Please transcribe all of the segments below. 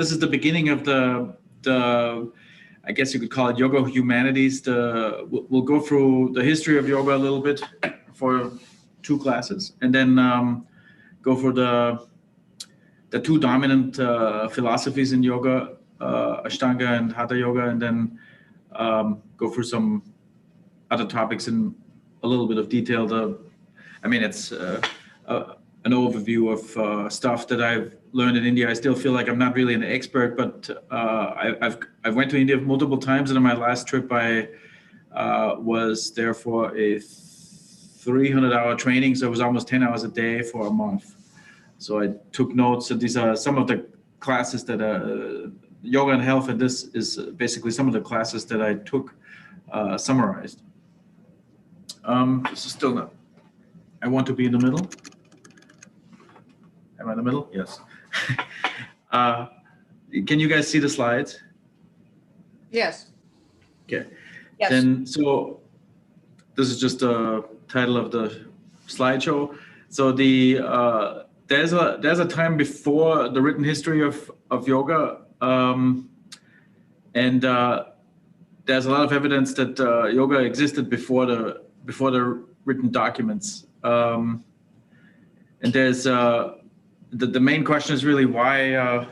This is the beginning of the I guess you could call it Yoga Humanities. We'll go through the history of yoga a little bit for 2 classes, and then go for the 2 dominant philosophies in yoga, Ashtanga and Hatha Yoga, and then go through some other topics in a little bit of detail. It's an overview of stuff that I've learned in India. I still feel like I'm not really an expert, but I've went to India multiple times, and on my last trip I was there for a 300-hour training, so it was almost 10 hours a day for a month. So I took notes, and these are some of the classes that Yoga and Health, and this is basically some of the classes that I took summarized. This is still not. I want to be in the middle. Am I in the middle? Yes. Can you guys see the slides? Yes. Okay. Yes. Then, so this is just the title of the slideshow. So there's a time before the written history of yoga, and there's a lot of evidence that yoga existed before the written documents. And there's the main question is really how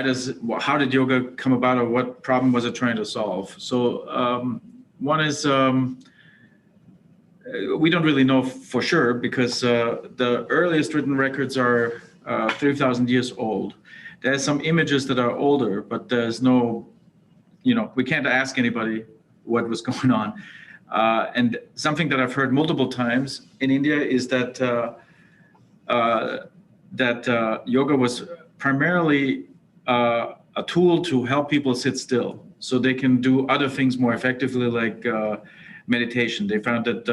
did yoga come about, or what problem was it trying to solve? So one is we don't really know for sure, because the earliest written records are 3,000 years old. There's some images that are older, but there's no, we can't ask anybody what was going on. And something that I've heard multiple times in India is that yoga was primarily a tool to help people sit still, so they can do other things more effectively, like meditation. They found that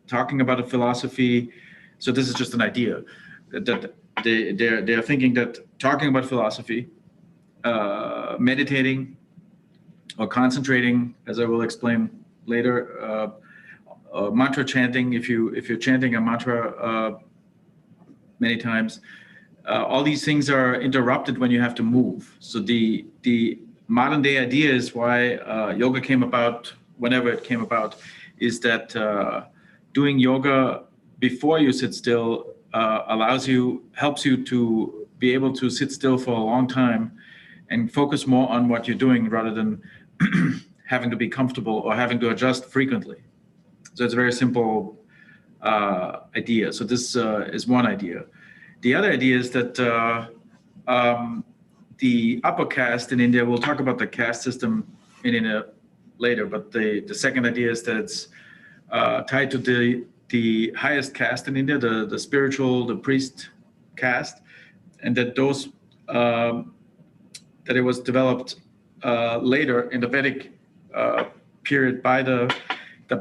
talking about a philosophy, so this is just an idea, that they're thinking that talking about philosophy, meditating, or concentrating, as I will explain later, mantra chanting, if you're chanting a mantra many times, all these things are interrupted when you have to move. So the modern day idea is why yoga came about, whenever it came about, is that doing yoga before you sit still helps you to be able to sit still for a long time and focus more on what you're doing, rather than having to be comfortable or having to adjust frequently. So it's a very simple idea. So this is one idea. The other idea is that the upper caste in India, we'll talk about the caste system in India later, but the second idea is that it's tied to the highest caste in India, the spiritual, the priest caste, and that that it was developed later in the Vedic period by the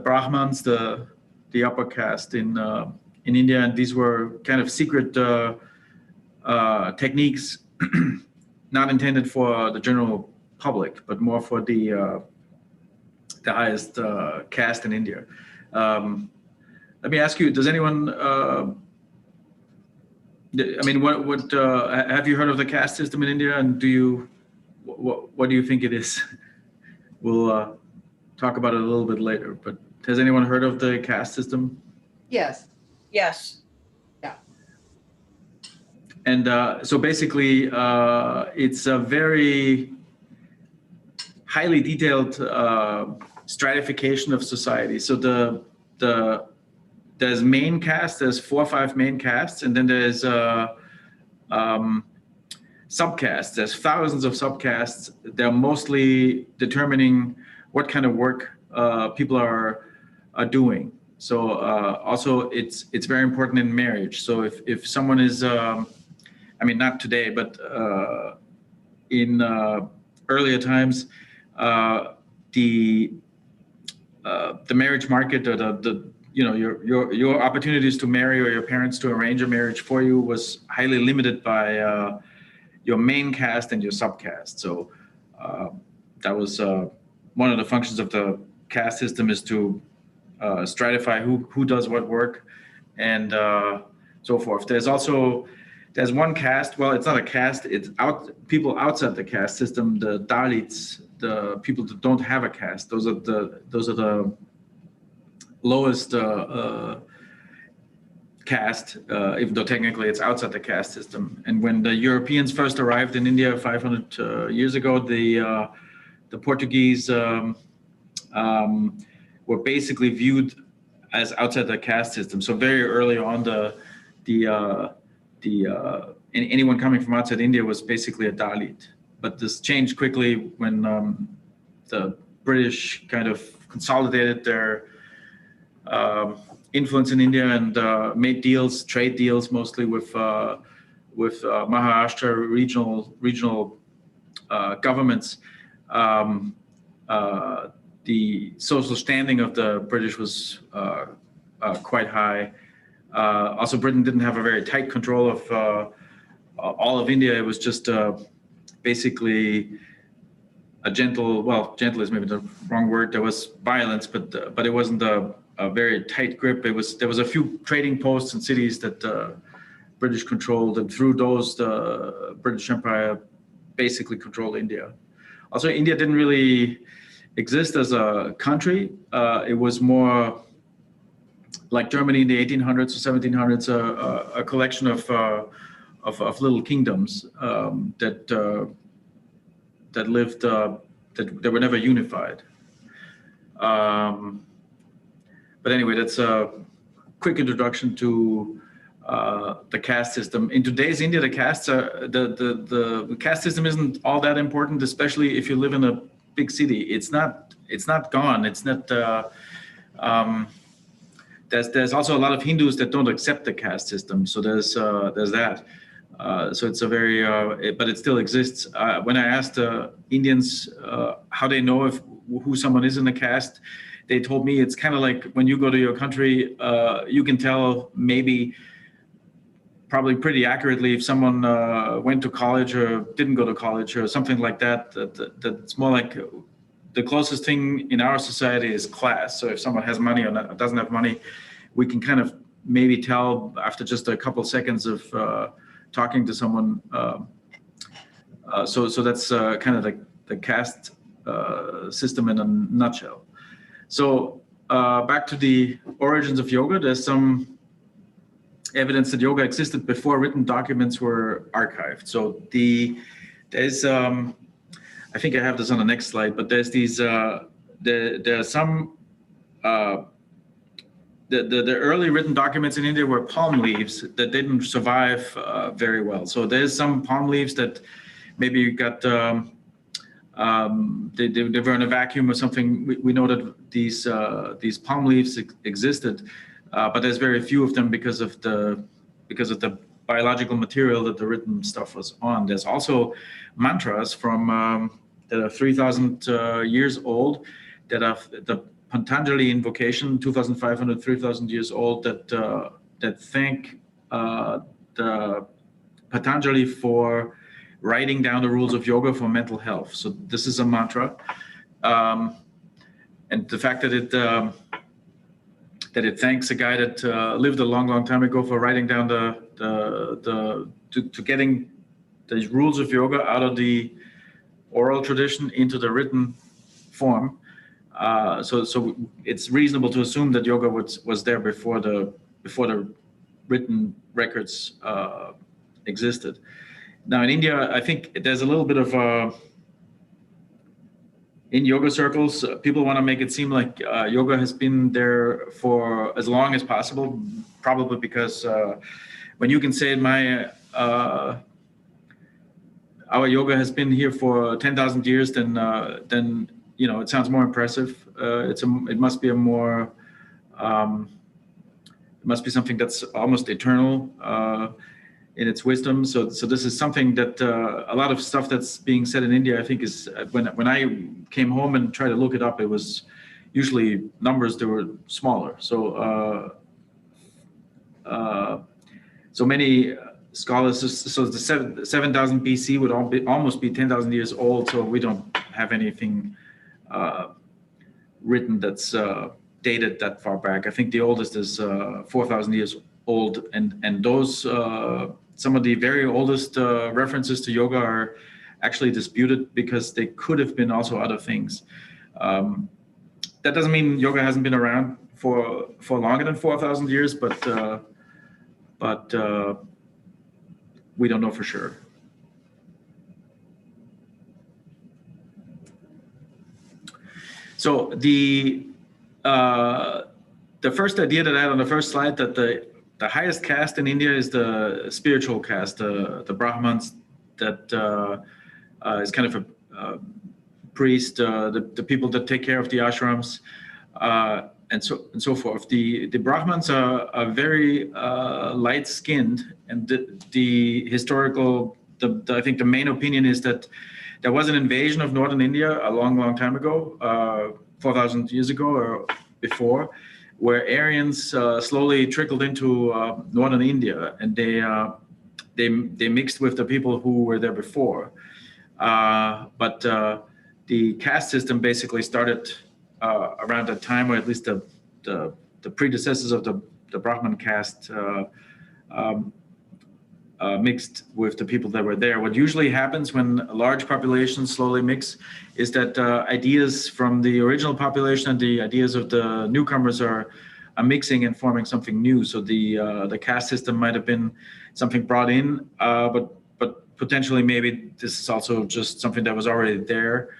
Brahmins, the upper caste in India, and these were kind of secret techniques, not intended for the general public, but more for the highest caste in India. Let me ask you: does anyone? What have you heard of the caste system in India, and what do you think it is? We'll talk about it a little bit later. But has anyone heard of the caste system? Yes. Yes. Yeah. And so basically, it's a very highly detailed stratification of society. So there's main caste, there's 4 or 5 main castes, and then there's subcastes. There's thousands of subcastes. They're mostly determining what kind of work people are doing. So also it's very important in marriage. So if someone is, not today, but in earlier times, the marriage market, or your opportunities to marry, or your parents to arrange a marriage for you, was highly limited by your main caste and your subcaste. So that was one of the functions of the caste system, is to stratify who does what work, and so forth. There's also there's one caste. Well, it's not a caste. It's people outside the caste system. The Dalits, the people that don't have a caste. Those are the lowest caste, even though technically it's outside the caste system. And when the Europeans first arrived in India 500 years ago, the Portuguese were basically viewed as outside the caste system. So very early on, anyone coming from outside India was basically a Dalit. But this changed quickly when the British kind of consolidated their influence in India and made deals, trade deals, mostly with Maharashtra regional governments. The social standing of the British was quite high. Also, Britain didn't have a very tight control of all of India. It was just basically a gentle is maybe the wrong word. There was violence, but it wasn't a very tight grip. There was a few trading posts and cities that British controlled, and through those, the British Empire basically controlled India. Also, India didn't really exist as a country. It was more like Germany in the 1800s or 1700s, a collection of little kingdoms that lived that were never unified. But anyway, that's a quick introduction to the caste system. In today's India, the the caste system isn't all that important, especially if you live in a big city. It's not gone. It's not. There's also a lot of Hindus that don't accept the caste system. So there's that. So it's a very, but it still exists. When I asked Indians how they know who someone is in the caste, they told me it's kind of like when you go to your country, you can tell probably pretty accurately if someone went to college or didn't go to college or something like that. That's more like the closest thing in our society is class. So if someone has money or doesn't have money, we can kind of maybe tell after just a couple seconds of talking to someone. So that's kind of the caste system in a nutshell. So back to the origins of yoga, there's some evidence that yoga existed before written documents were archived. So there's I think I have this on the next slide, but there's these there are some the early written documents in India were palm leaves that didn't survive very well. So there's some palm leaves that maybe got they were in a vacuum or something. We know that these palm leaves existed, but there's very few of them because of the biological material that the written stuff was on. There's also mantras from that are 3,000 years old, that are the Patanjali invocation, 2,500, 3,000 years old, that thank the Patanjali for writing down the rules of yoga for mental health. So this is a mantra, and the fact that it thanks a guy that lived a long time ago for writing down to getting the rules of yoga out of the oral tradition into the written form. So it's reasonable to assume that yoga was there before the written records existed. Now in India, I think there's a little bit of in yoga circles, people want to make it seem like yoga has been there for as long as possible, probably because when you can say our yoga has been here for 10,000 years, then it sounds more impressive. It must be it must be something that's almost eternal in its wisdom. So this is something that a lot of stuff that's being said in India, I think, is when I came home and tried to look it up, it was usually numbers that were smaller. So many scholars, so the 7,000 BC would almost be 10,000 years old. So we don't have anything written that's dated that far back. I think the oldest is 4,000 years old, and those some of the very oldest references to yoga are actually disputed because they could have been also other things. That doesn't mean yoga hasn't been around for longer than 4,000 years, but we don't know for sure. So the first idea that I had on the first slide, that the highest caste in India is the spiritual caste, the Brahmins, that is kind of a priest, the people that take care of the ashrams, and so forth. The Brahmins are very light-skinned, and the historical, I think the main opinion is that there was an invasion of northern India a long time ago, 4,000 years ago or before, where Aryans slowly trickled into northern India, and they mixed with the people who were there before. But the caste system basically started around that time, or at least the predecessors of the Brahmin caste mixed with the people that were there. What usually happens when large populations slowly mix is that ideas from the original population and the ideas of the newcomers are mixing and forming something new. So the caste system might have been something brought in, but potentially maybe this is also just something that was already there.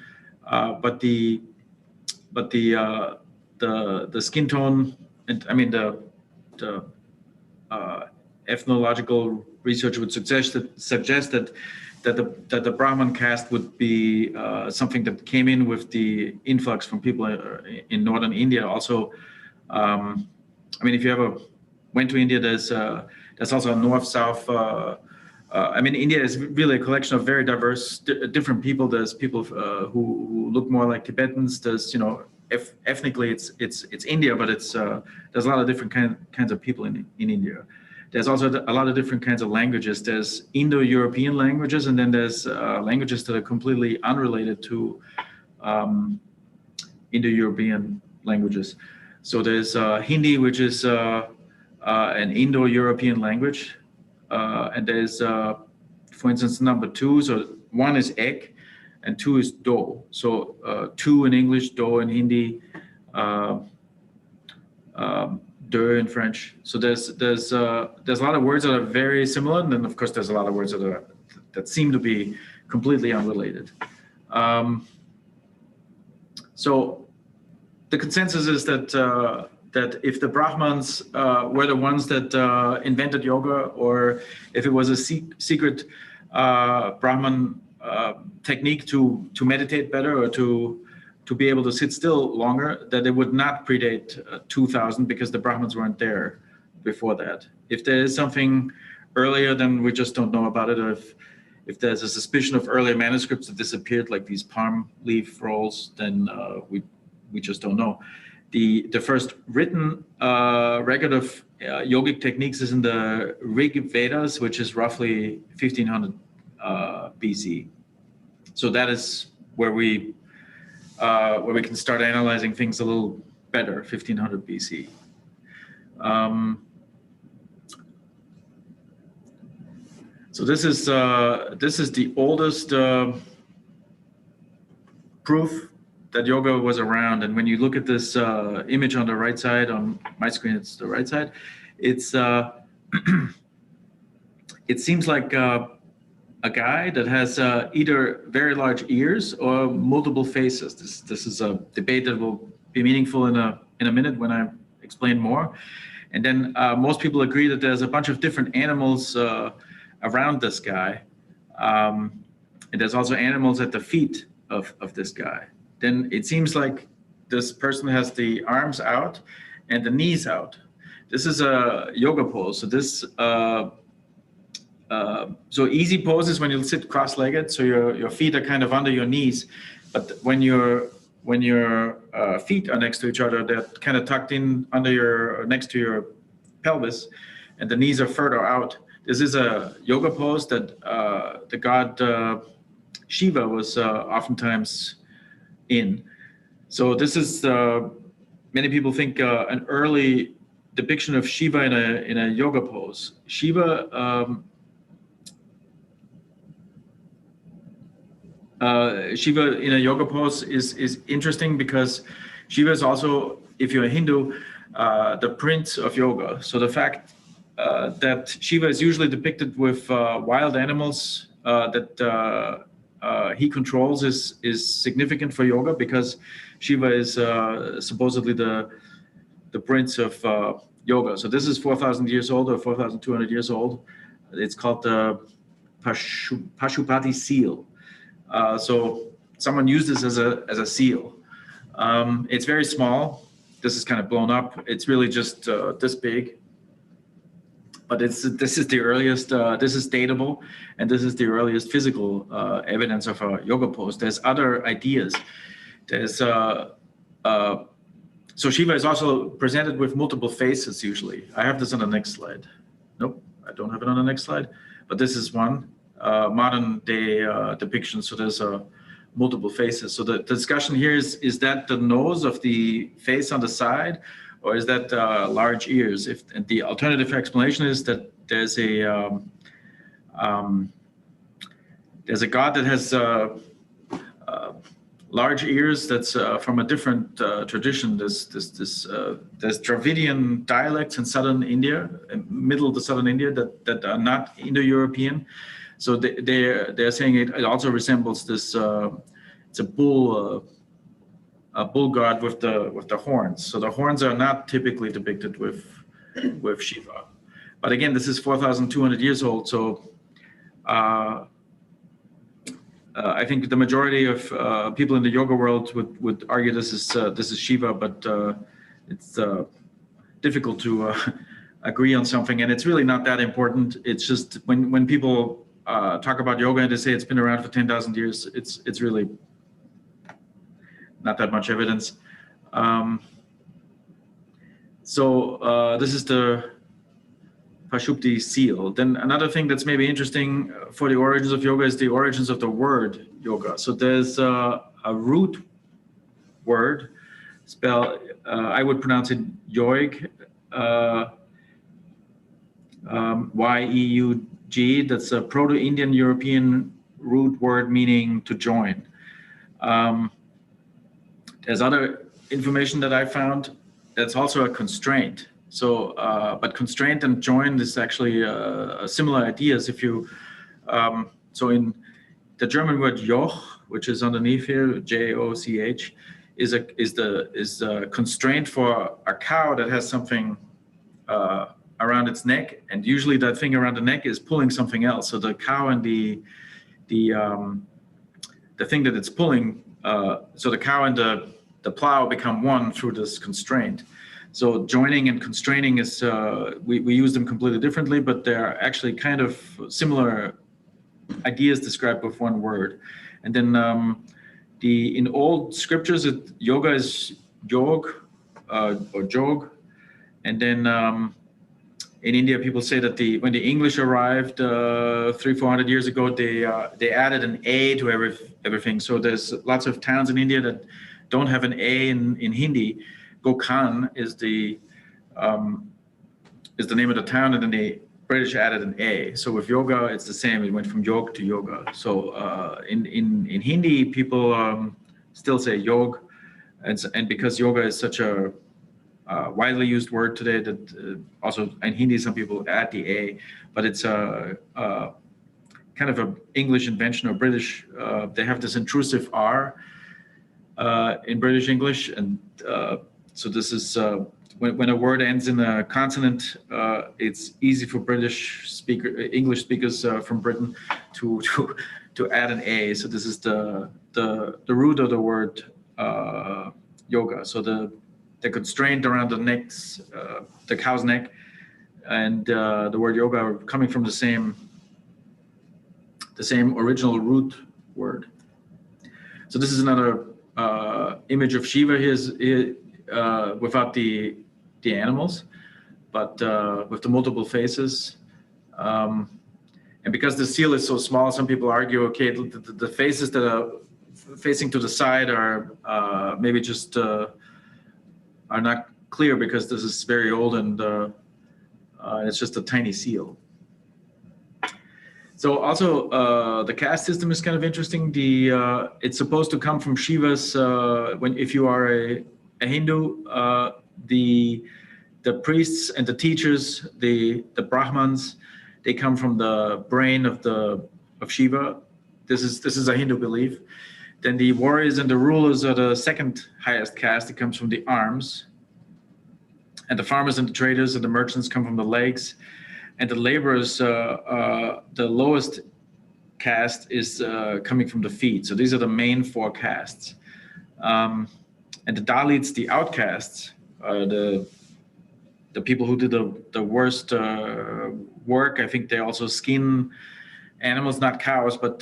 But the skin tone, and I mean the ethnological research would suggest that the Brahmin caste would be something that came in with the influx from people in northern India. Also, I mean, if you ever went to India, there's also a north-south. I mean, India is really a collection of very diverse, different people. There's people who look more like Tibetans. There's, ethnically it's India, but there's a lot of different kinds of people in India. There's also a lot of different kinds of languages. There's Indo-European languages, and then there's languages that are completely unrelated to Indo-European languages. So there's Hindi, which is an Indo-European language, and there's, for instance, number 2. So 1 is ek, and 2 is do. So 2 in English, do in Hindi, de in French. So there's a lot of words that are very similar, and then of course there's a lot of words that seem to be completely unrelated. So the consensus is that if the Brahmins were the ones that invented yoga, or if it was a secret Brahmin technique to meditate better, or to be able to sit still longer, that it would not predate 2000, because the Brahmins weren't there before that. If there is something earlier, then we just don't know about it. Or if there's a suspicion of earlier manuscripts that disappeared, like these palm leaf rolls, then we just don't know. The first written record of yogic techniques is in the Rig Vedas, which is roughly 1500 BC. So that is where we can start analyzing things a little better, 1500 BC. So this is the oldest proof that yoga was around. And when you look at this image on the right side, on my screen it's the right side, it's it seems like a guy that has either very large ears or multiple faces. This is a debate that will be meaningful in a minute when I explain more. And then most people agree that there's a bunch of different animals around this guy, and there's also animals at the feet of this guy. Then it seems like this person has the arms out and the knees out. This is a yoga pose. So this so easy pose is when you sit cross-legged, so your feet are kind of under your knees, but when your feet are next to each other, they're kind of tucked in next to your pelvis, and the knees are further out. This is a yoga pose that the god Shiva was oftentimes in. So this is many people think an early depiction of Shiva in a yoga pose. Shiva Shiva in a yoga pose is interesting because Shiva is also, if you're a Hindu, the prince of yoga. So the fact that Shiva is usually depicted with wild animals that he controls is significant for yoga, because Shiva is supposedly the prince of yoga. So this is 4,000 years old or 4,200 years old. It's called the Pashupati Seal. So someone used this as a seal. It's very small. This is kind of blown up. It's really just this big. But this is the earliest. This is datable, and this is the earliest physical evidence of a yoga pose. There's other ideas. There's so Shiva is also presented with multiple faces usually. I have this on the next slide. Nope, I don't have it on the next slide. But this is one modern day depiction. So there's multiple faces. So the discussion here is that the nose of the face on the side, or is that large ears? And the alternative explanation is that there's a god that has large ears. That's from a different tradition. There's Dravidian dialects in southern India, middle to southern India, that are not Indo-European. So they're saying it also resembles this. It's a bull god with the horns. So the horns are not typically depicted with Shiva. But again, this is 4,200 years old. So I think the majority of people in the yoga world would argue this is Shiva, but it's difficult to agree on something, and it's really not that important. It's just when people talk about yoga and they say it's been around for 10,000 years, it's really not that much evidence. So this is the Pashupati Seal. Then another thing that's maybe interesting for the origins of yoga is the origins of the word yoga. So there's a root word, spelled, I would pronounce it yoig, Y-E-U-G. That's a Proto-Indian European root word meaning to join. There's other information that I found that's also a constraint. So, but constraint and join is actually similar ideas. If you, so in the German word Joch, which is underneath here, J-O-C-H, is a constraint for a cow that has something around its neck, and usually that thing around the neck is pulling something else. So the cow and the thing that it's pulling, so the cow and the plow become one through this constraint. So joining and constraining is, we use them completely differently, but they're actually kind of similar ideas described with one word. And then in old scriptures, yoga is yog or jog. And then in India, people say that when the English arrived 300-400 years ago, they added an A to everything. So there's lots of towns in India that don't have an A in Hindi. Gokan is the name of the town, and then the British added an A. So with yoga, it's the same. It went from yog to yoga. So in Hindi, people still say yog, and because yoga is such a widely used word today, that also in Hindi some people add the A, but it's a kind of an English invention or British. They have this intrusive R in British English, and so this is when a word ends in a consonant, it's easy for English speakers from Britain to add an A. So this is the root of the word yoga. So the constraint around the cow's neck, and the word yoga are coming from the same original root word. So this is another image of Shiva here, without the animals, but with the multiple faces. And because the seal is so small, some people argue, okay, the faces that are facing to the side are maybe just are not clear because this is very old, and it's just a tiny seal. So also the caste system is kind of interesting. It's supposed to come from Shiva's. If you are a Hindu, the priests and the teachers, the Brahmans, they come from the brain of Shiva. This is a Hindu belief. Then the warriors and the rulers are the second highest caste. It comes from the arms. And the farmers and the traders and the merchants come from the legs. And the laborers, the lowest caste is coming from the feet. So these are the main four castes. And the Dalits, the outcasts, are the people who did the worst work. I think they also skin animals, not cows, but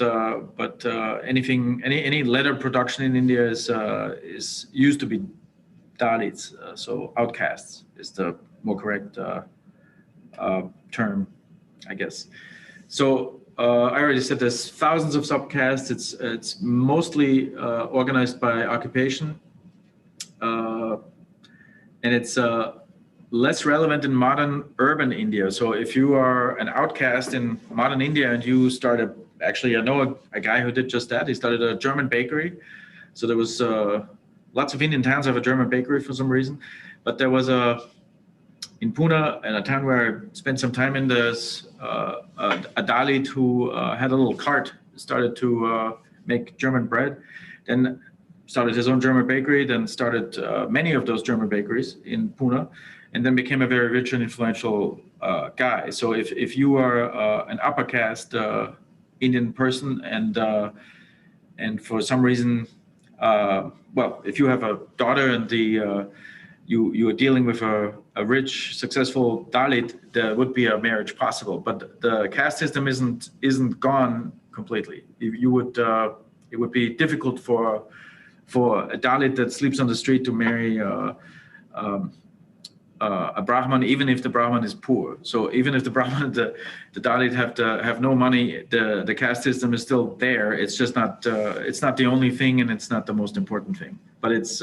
anything, any leather production in India is used to be Dalits. So outcasts is the more correct term, I guess. So I already said there's thousands of subcastes. It's mostly organized by occupation, and it's less relevant in modern urban India. So if you are an outcast in modern India and you started, actually I know a guy who did just that. He started a German bakery. So there was lots of Indian towns have a German bakery for some reason, but there was in Pune, in a town where I spent some time in, there's a Dalit who had a little cart, started to make German bread, then started his own German bakery, then started many of those German bakeries in Pune, and then became a very rich and influential guy. So if you are an upper caste Indian person and for some reason, if you have a daughter and you are dealing with a rich, successful Dalit, there would be a marriage possible. But the caste system isn't gone completely. It would be difficult for a Dalit that sleeps on the street to marry a Brahman, even if the Brahman is poor. So even if the Brahman, the Dalit have no money, the caste system is still there. It's just not it's not the only thing, and it's not the most important thing. But it's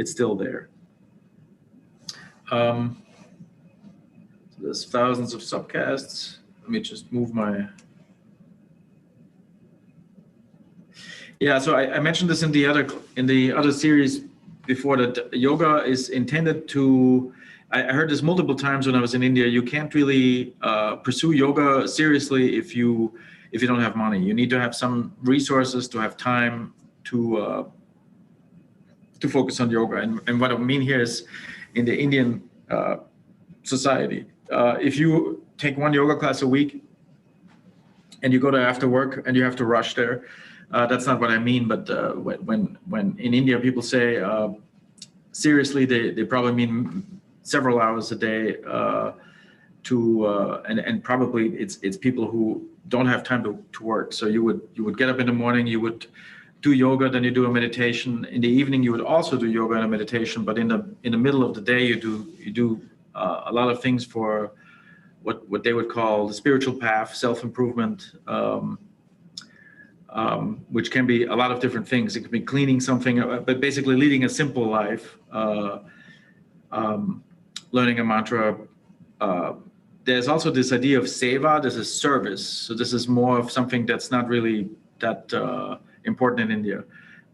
still there. So there's thousands of subcastes. Let me just move my. Yeah, so I mentioned this in the other series before, that yoga is intended to. I heard this multiple times when I was in India. You can't really pursue yoga seriously if you don't have money. You need to have some resources, to have time to focus on yoga. And what I mean here is, in the Indian society, if you take one yoga class a week and you go there after work and you have to rush there, that's not what I mean. But when in India people say seriously, they probably mean several hours a day, and probably it's people who don't have time to work. So you would get up in the morning, you would do yoga, then you do a meditation. In the evening, you would also do yoga and a meditation. But in the middle of the day, you do a lot of things for what they would call the spiritual path, self-improvement, which can be a lot of different things. It could be cleaning something, but basically leading a simple life, learning a mantra. There's also this idea of seva. This is service. So this is more of something that's not really that important in India,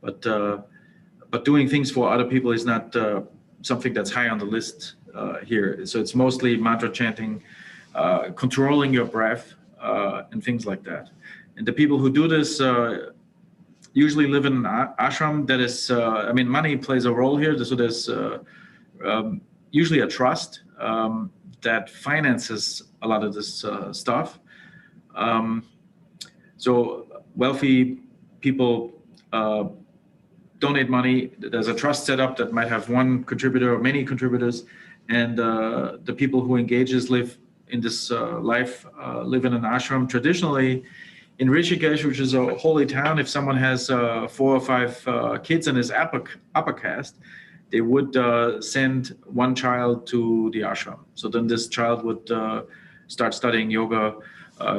but doing things for other people is not something that's high on the list here. So it's mostly mantra chanting, controlling your breath, and things like that. And the people who do this usually live in an ashram that is, money plays a role here. So there's usually a trust that finances a lot of this stuff. So wealthy people donate money. There's a trust set up that might have one contributor or many contributors, and the people who engages live in this life live in an ashram. Traditionally, in Rishikesh, which is a holy town, if someone has 4 or 5 kids and is upper caste, they would send one child to the ashram. So then this child would start studying yoga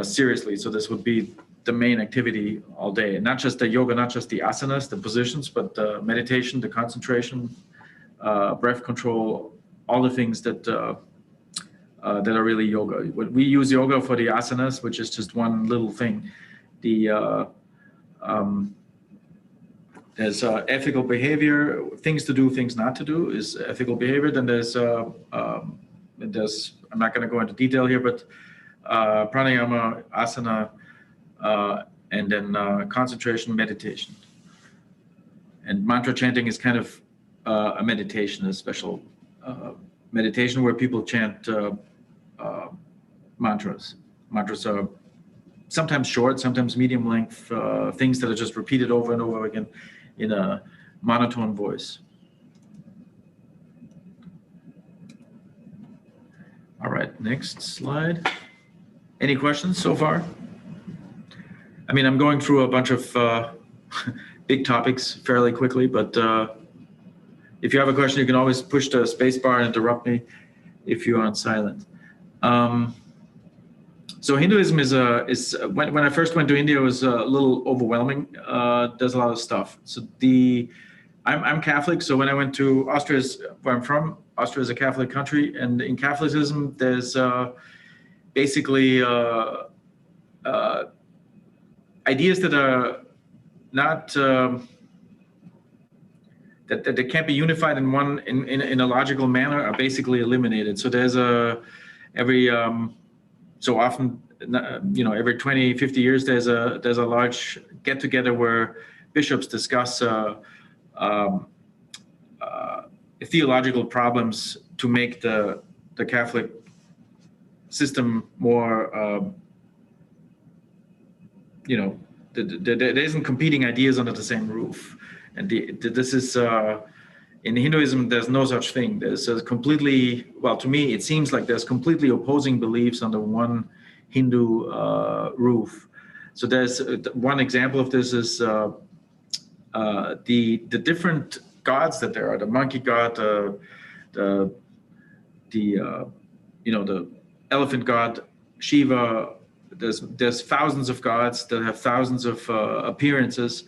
seriously. So this would be the main activity all day. And not just the yoga, not just the asanas, the positions, but the meditation, the concentration, breath control, all the things that that are really yoga. We use yoga for the asanas, which is just one little thing. There's ethical behavior, things to do, things not to do is ethical behavior. Then there's I'm not going to go into detail here, but pranayama, asana, and then concentration, meditation. And mantra chanting is kind of a meditation, a special meditation where people chant mantras. Mantras are sometimes short, sometimes medium length, things that are just repeated over and over again in a monotone voice. All right, next slide. Any questions so far? I mean, I'm going through a bunch of big topics fairly quickly, but if you have a question, you can always push the space bar and interrupt me if you're on silent. So Hinduism is when I first went to India, it was a little overwhelming. There's a lot of stuff. So I'm Catholic, so when I went to Austria, where I'm from, Austria is a Catholic country, and in Catholicism, there's basically ideas that are not that they can't be unified in one in a logical manner are basically eliminated. So there's every so often, every 20, 50 years, there's a large get together where bishops discuss theological problems to make the Catholic system more, there isn't competing ideas under the same roof. And this is, in Hinduism, there's no such thing. There's a completely, well, to me, it seems like there's completely opposing beliefs under one Hindu roof. So there's one example of this is the different gods that there are, the monkey god, the elephant god, Shiva. There's thousands of gods that have thousands of appearances.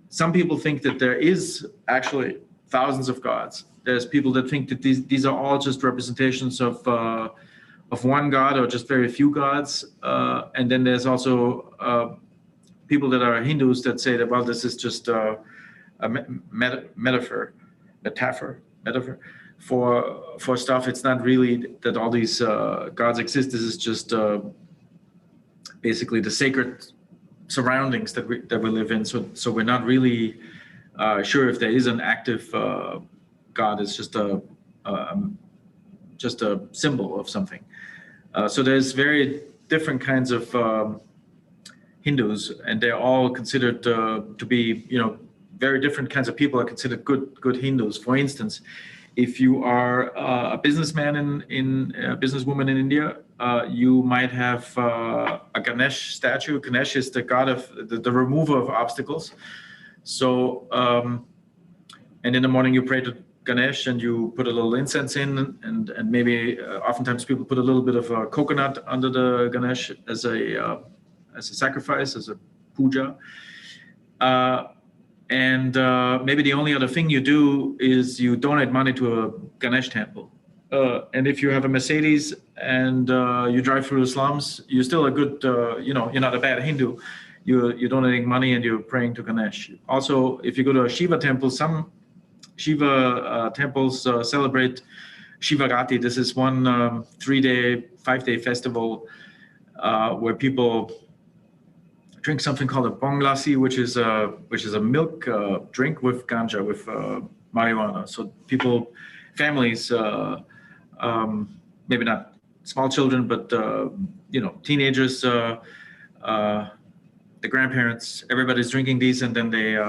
Some people think that there is actually thousands of gods. There's people that think that these are all just representations of one god or just very few gods. And then there's also people that are Hindus that say that, well, this is just a metaphor for stuff. It's not really that all these gods exist. This is just basically the sacred surroundings that we live in. So we're not really sure if there is an active God. It's just a symbol of something. So there's very different kinds of Hindus, and they're all considered to be, very different kinds of people are considered good Hindus. For instance, if you are a businessman in a businesswoman in India, you might have a Ganesh statue. Ganesh is the god of the remover of obstacles. So, and in the morning you pray to Ganesh and you put a little incense in, and maybe oftentimes people put a little bit of a coconut under the Ganesh as a sacrifice, as a puja. And maybe the only other thing you do is you donate money to a Ganesh temple. And if you have a Mercedes and you drive through the slums, you're still a good, you're not a bad Hindu. You're donating money and you're praying to Ganesh. Also, if you go to a Shiva temple, some Shiva temples celebrate Shivarati. This is one 3-day, 5-day festival where people drink something called a bonglasi, which is a milk drink with ganja, with marijuana. So families, maybe not small children, but teenagers, the grandparents, everybody's drinking these, and then they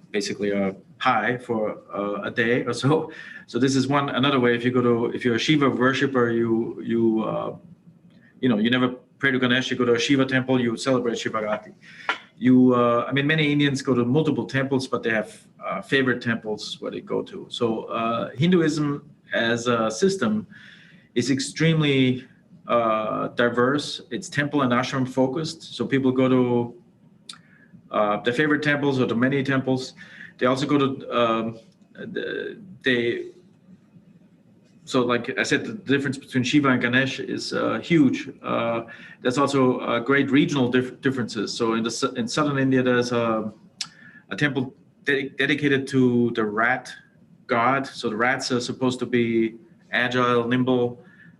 basically are high for a day or so. So this is another way. If you're a Shiva worshiper, you never pray to Ganesh, you go to a Shiva temple, you celebrate Shivarati. Many Indians go to multiple temples, but they have favorite temples where they go to. So Hinduism as a system is extremely diverse. It's temple and ashram focused. So people go to their favorite temples or to many temples. They also go to so like I said, the difference between Shiva and Ganesh is huge. There's also great regional differences. So in southern India, there's a temple dedicated to the rat god. So the rats are supposed to be agile, nimble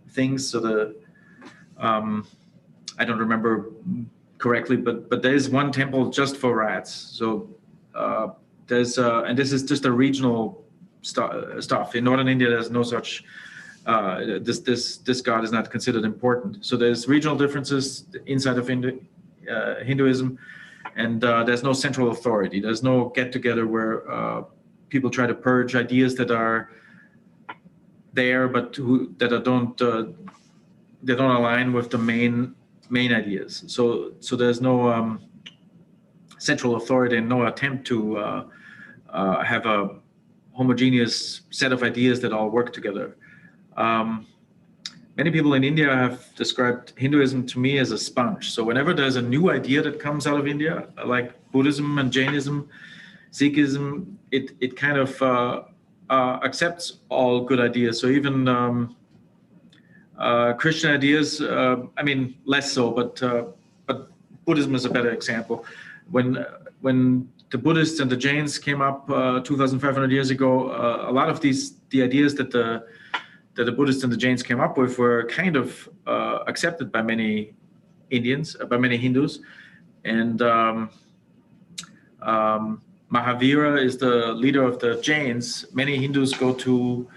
things. So I don't remember correctly, but there is one temple just for rats. So there's and this is just a regional stuff. In northern India, there's no such. This god is not considered important. So there's regional differences inside of Hinduism, and there's no central authority. There's no get-together where people try to purge ideas that are there, but they don't align with the main ideas. So there's no central authority and no attempt to have a homogeneous set of ideas that all work together. Many people in India have described Hinduism to me as a sponge. So whenever there's a new idea that comes out of India, like Buddhism and Jainism, Sikhism, it kind of accepts all good ideas. So even Christian ideas, I mean, less so, but Buddhism is a better example. When the Buddhists and the Jains came up 2,500 years ago, a lot of the ideas that the Buddhists and the Jains came up with were kind of accepted by many Indians, by many Hindus. And Mahavira is the leader of the Jains. Many Hindus go to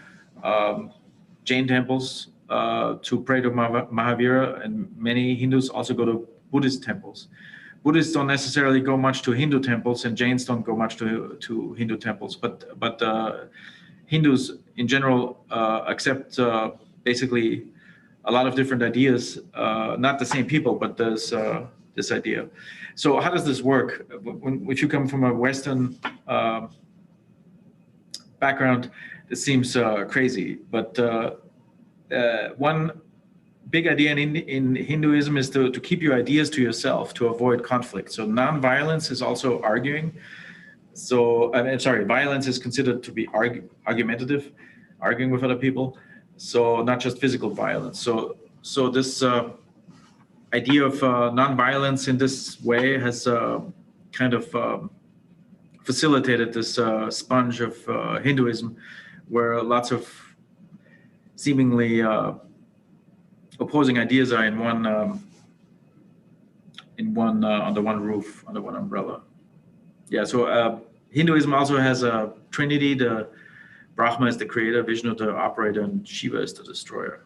Jain temples to pray to Mahavira, and many Hindus also go to Buddhist temples. Buddhists don't necessarily go much to Hindu temples, and Jains don't go much to Hindu temples, but Hindus in general accept basically a lot of different ideas, not the same people, but there's this idea. So how does this work? If you come from a Western background, it seems crazy, but one big idea in Hinduism is to keep your ideas to yourself, to avoid conflict. So non-violence is also arguing. So I'm sorry, violence is considered to be argumentative, arguing with other people. So not just physical violence. So this idea of non-violence in this way has kind of facilitated this sponge of Hinduism, where lots of seemingly opposing ideas are in one under one roof, under one umbrella. Yeah. So Hinduism also has a trinity. The Brahma is the creator, Vishnu the operator, and Shiva is the destroyer.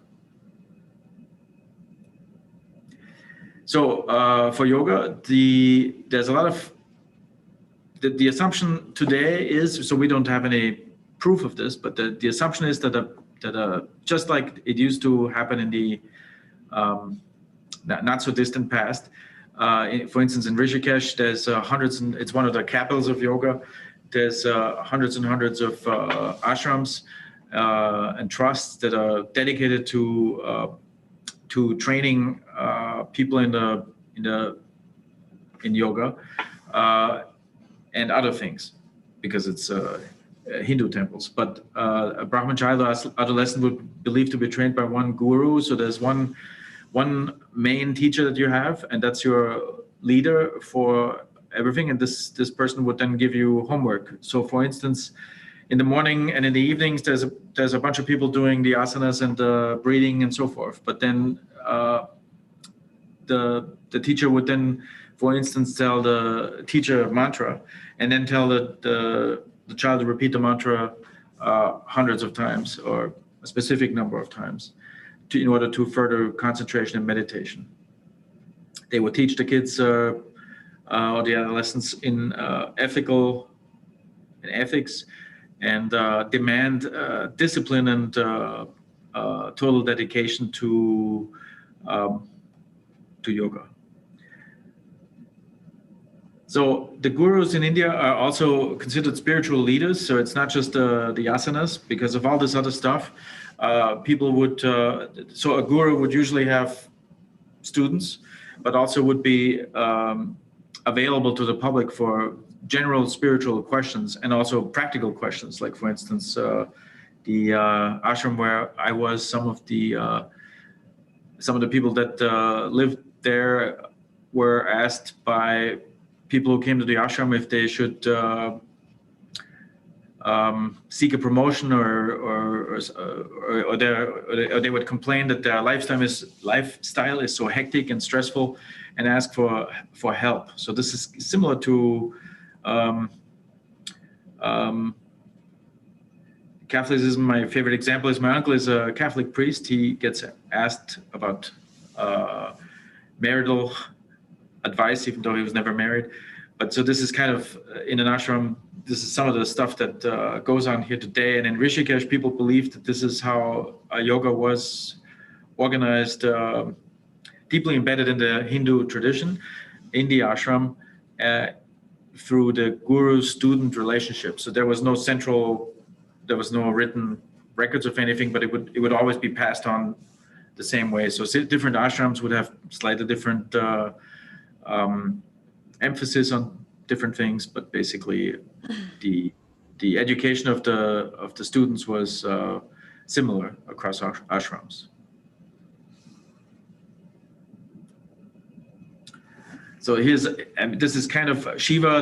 So for yoga, there's a lot of the assumption today is, so we don't have any proof of this, but the assumption is that just like it used to happen in the not so distant past. For instance, in Rishikesh, there's hundreds, and it's one of the capitals of yoga. There's hundreds and hundreds of ashrams and trusts that are dedicated to training people in yoga and other things, because it's Hindu temples. But a Brahman child or adolescent would believe to be trained by one guru. So there's one main teacher that you have, and that's your leader for everything. And this person would then give you homework. So for instance, in the morning and in the evenings, there's a bunch of people doing the asanas and the breathing and so forth. But then the teacher would then, for instance, tell the teacher mantra, and then tell the child to repeat the mantra hundreds of times or a specific number of times in order to further concentration and meditation. They would teach the kids or the adolescents in ethics, and demand discipline and total dedication to yoga. So the gurus in India are also considered spiritual leaders. So it's not just the asanas, because of all this other stuff. People would, so a guru would usually have students, but also would be available to the public for general spiritual questions and also practical questions. Like, for instance, ashram where I was, some of the people that lived there were asked by people who came to the ashram if they should seek a promotion, or they would complain that their lifestyle is so hectic and stressful, and ask for help. So this is similar to Catholicism. My favorite example is my uncle is a Catholic priest. He gets asked about marital advice, even though he was never married. But so this is kind of in an ashram. This is some of the stuff that goes on here today. And in Rishikesh, people believe that this is how yoga was organized, deeply embedded in the Hindu tradition, in the ashram, through the guru-student relationship. So there was no written records of anything, but it would always be passed on the same way. So different ashrams would have slightly different emphasis on different things, but basically the education of the students was similar across ashrams. So this is kind of Shiva,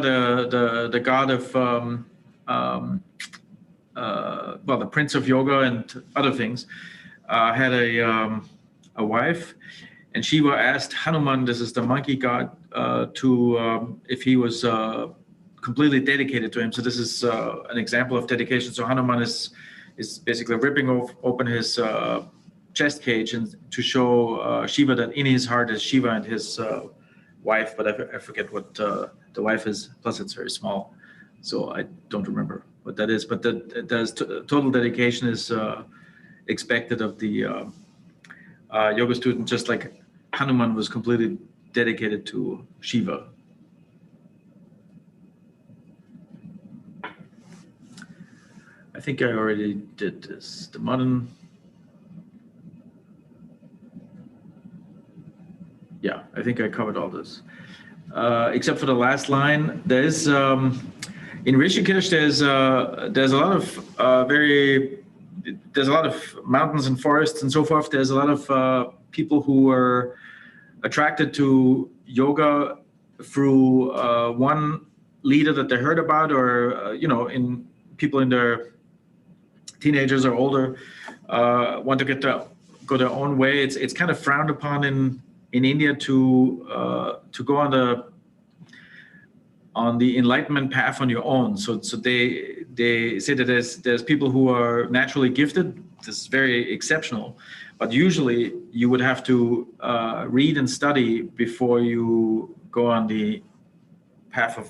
the god of the prince of yoga and other things, had a wife, and Shiva asked Hanuman, this is the monkey god, if he was completely dedicated to him. So this is an example of dedication. So Hanuman is basically ripping open his chest cage and to show Shiva that in his heart is Shiva and his wife, but I forget what the wife is. Plus, it's very small, so I don't remember what that is. But total dedication is expected of the yoga student, just like Hanuman was completely dedicated to Shiva. I think I already did this. The modern. Yeah, I think I covered all this. Except for the last line, there's in Rishikesh. There's a lot of mountains and forests and so forth. There's a lot of people who are attracted to yoga through one leader that they heard about, or in people in their teenagers or older want to go their own way. It's kind of frowned upon in India to go on the enlightenment path on your own. So they say that there's people who are naturally gifted. This is very exceptional, but usually you would have to read and study before you go on the path of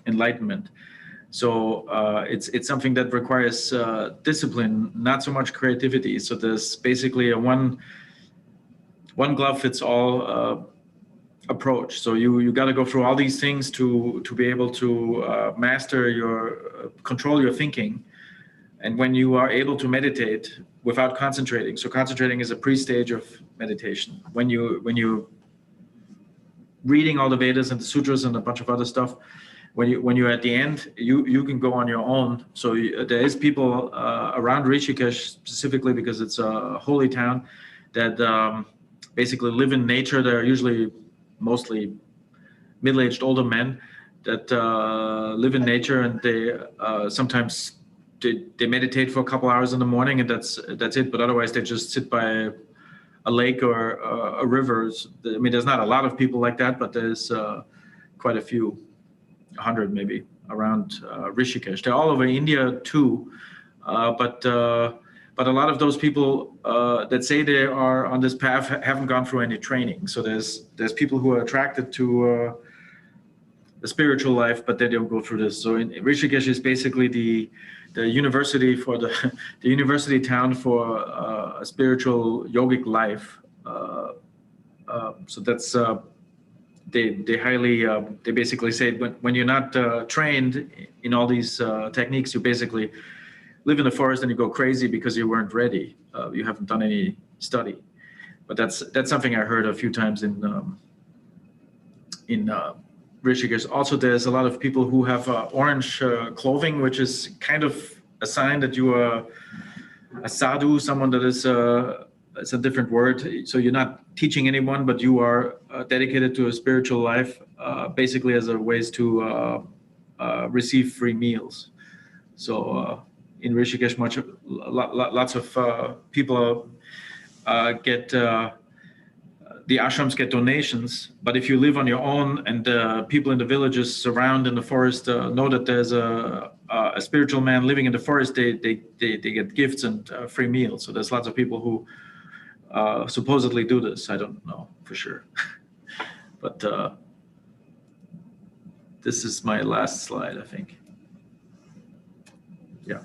enlightenment. So it's something that requires discipline, not so much creativity. So there's basically a one glove fits all approach. So you got to go through all these things to be able to control your thinking. And when you are able to meditate without concentrating, so concentrating is a pre-stage of meditation. When you reading all the Vedas and the sutras and a bunch of other stuff, when you're at the end, you can go on your own. So there is people around Rishikesh specifically because it's a holy town that basically live in nature. They're usually mostly middle-aged older men that live in nature, and they sometimes they meditate for a couple hours in the morning, and that's it. But otherwise, they just sit by a lake or a river. I mean, there's not a lot of people like that, but there's quite a few, 100 maybe, around Rishikesh. They're all over India too, but a lot of those people that say they are on this path haven't gone through any training. So there's people who are attracted to the spiritual life, but they don't go through this. So in Rishikesh is basically the university for the university town for a spiritual yogic life. So that's they highly they basically say when you're not trained in all these techniques, you basically live in the forest and you go crazy because you weren't ready. You haven't done any study. But that's something I heard a few times in Rishikesh. Also, there's a lot of people who have orange clothing, which is kind of a sign that you are a sadhu, someone that is it's a different word. So you're not teaching anyone, but you are dedicated to a spiritual life, basically as a ways to receive free meals. So in Rishikesh, lots of people get the ashrams get donations, but if you live on your own and people in the villages surround in the forest know that there's a spiritual man living in the forest, they get gifts and free meals. So there's lots of people who supposedly do this. I don't know for sure, but this is my last slide, I think. Yeah.